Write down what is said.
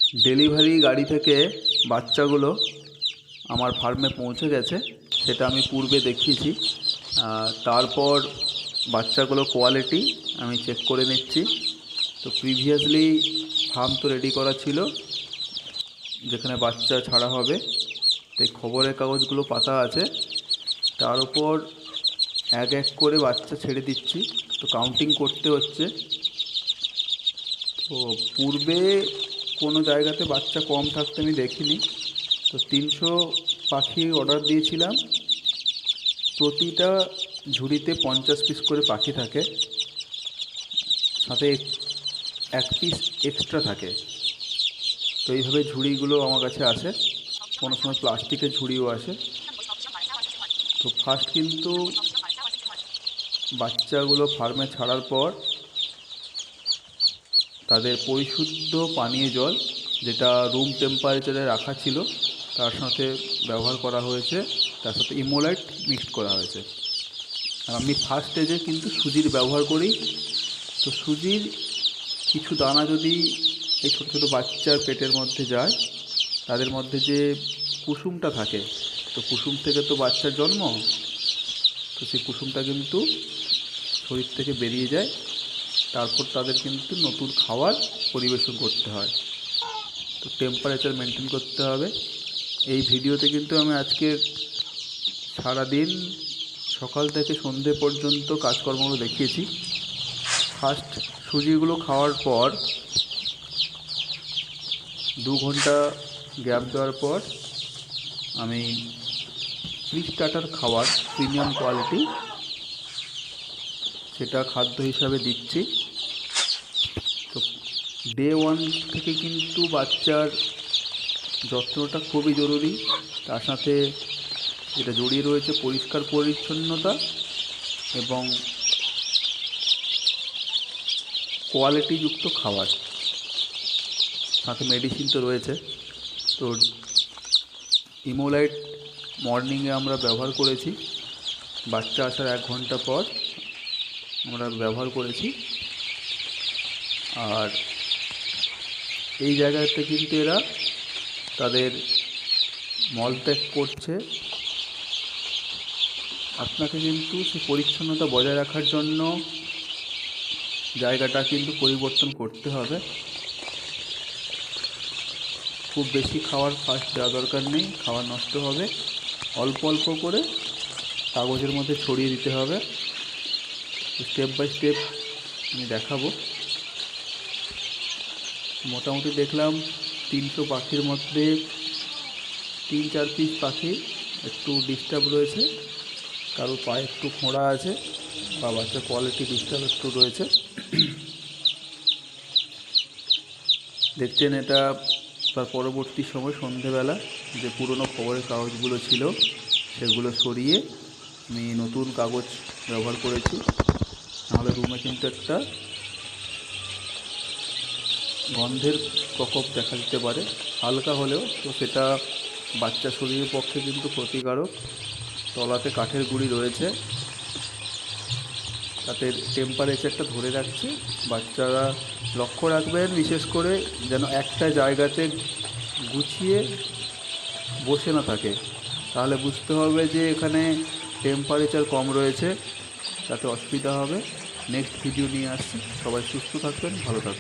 Delivery গাড়ি থেকে বাচ্চাগুলো আমার ফার্মে পৌঁছে গেছে, সেটা আমি পূর্বে দেখিয়েছি। তারপর বাচ্চাগুলো কোয়ালিটি আমি চেক করে নিচ্ছি। তো প্রিভিয়াসলি ফার্ম তো রেডি করা ছিল, যেখানে বাচ্চা ছাড়া হবে। তাই খবরের কাগজগুলো পাতা আছে, তার উপর এক এক করে বাচ্চা ছেড়ে দিচ্ছি। তো কাউন্টিং করতে হচ্ছে। তো পূর্বে কোনো জায়গাতে বাচ্চা কম থাকতে আমি দেখিনি। তো 300 পাখি অর্ডার দিয়েছিলাম। প্রতিটা ঝুড়িতে 50 পিস করে পাখি থাকে, সাথে এক পিস এক্সট্রা থাকে। তো এইভাবে ঝুড়িগুলো আমার কাছে আসে, কোনো সময় প্লাস্টিকের ঝুড়িও আসে। তো ফার্স্ট কিন্তু বাচ্চাগুলো ফার্মে ছাড়ার পর তাদের পরিশুদ্ধ পানীয় জল, যেটা রুম টেম্পারেচারে রাখা ছিল, তার সাথে ব্যবহার করা হয়েছে, তার সাথে ইমোলাইট মিক্সড করা হয়েছে। আর আমি ফার্স্ট স্টেজে কিন্তু সুজির ব্যবহার করি। তো সুজির কিছু দানা যদি এই ছোটো ছোটো বাচ্চার পেটের মধ্যে যায়, তাদের মধ্যে যে কুসুমটা থাকে, তো কুসুম থেকে তো বাচ্চার জন্ম, তো সেই কুসুমটা কিন্তু শরীর থেকে বেরিয়ে যায়। তারপর তাদের কিন্তু নতুন খাবার পরিবেশন করতে হয়। তো টেম্পারেচার মেনটেন করতে হবে। এই ভিডিওতে কিন্তু আমি আজকে সারাদিন সকাল থেকে সন্ধে পর্যন্ত কাজকর্মগুলো দেখিয়েছি। ফার্স্ট সুজিগুলো খাওয়ার পর 2 ঘন্টা গ্যাপ দেওয়ার পর আমি প্রি-স্টার্টার খাবার, প্রিমিয়াম কোয়ালিটি, সেটা খাদ্য হিসাবে দিচ্ছি। তো ডে 1 থেকে কিন্তু বাচ্চার যত্নটা খুবই জরুরি। তার সাথে যেটা জড়িয়ে রয়েছে পরিষ্কার পরিচ্ছন্নতা এবং কোয়ালিটিযুক্ত খাবার, সাথে মেডিসিন তো রয়েছে। তো ইমোলাইট মর্নিংয়ে আমরা ব্যবহার করেছি, বাচ্চা আসার 1 ঘন্টা পর আমরা ব্যবহার করেছি। আর এই জায়গাতে কিন্তু এরা তাদের মলত্যাগ করছে। আপনাকে কিন্তু সেই পরিচ্ছন্নতা বজায় রাখার জন্য জায়গাটা কিন্তু পরিবর্তন করতে হবে। খুব বেশি খাবার ফার্স্ট দেওয়া দরকার নেই, খাবার নষ্ট হবে। অল্প অল্প করে কাগজের মধ্যে ছড়িয়ে দিতে হবে। স্টেপ বাই স্টেপ আমি দেখাবো। মোটামুটি দেখলাম 300 পাখির মধ্যে 3-4 পিস পাখি একটু ডিস্টার্ব রয়েছে, কারো পায়ে একটু খোঁড়া আছে, বা বাচ্চার কোয়ালিটি ডিস্টার্ব একটু রয়েছে। দেখছেন, এটা তার পরবর্তী সময় সন্ধেবেলা যে পুরনো খবরের কাগজগুলো ছিল সেগুলো সরিয়ে আমি নতুন কাগজ ব্যবহার করেছি। নাহলে রুমে কিন্তু একটা গন্ধের প্রকোপ দেখা দিতে পারে, হালকা হলেও। তো সেটা বাচ্চা শরীরের পক্ষে কিন্তু ক্ষতিকারক। তলাতে কাঠের গুঁড়ি রয়েছে, তাতে টেম্পারেচারটা ধরে রাখছে। বাচ্চারা লক্ষ্য রাখবেন বিশেষ করে যেন একটা জায়গাতে গুছিয়ে বসে না থাকে, তাহলে বুঝতে হবে যে এখানে টেম্পারেচার কম রয়েছে, তাতে অসুবিধা হবে। নেক্সট ভিডিও নিয়ে আসছি। সবাই সুস্থ থাকবেন, ভালো থাকবেন।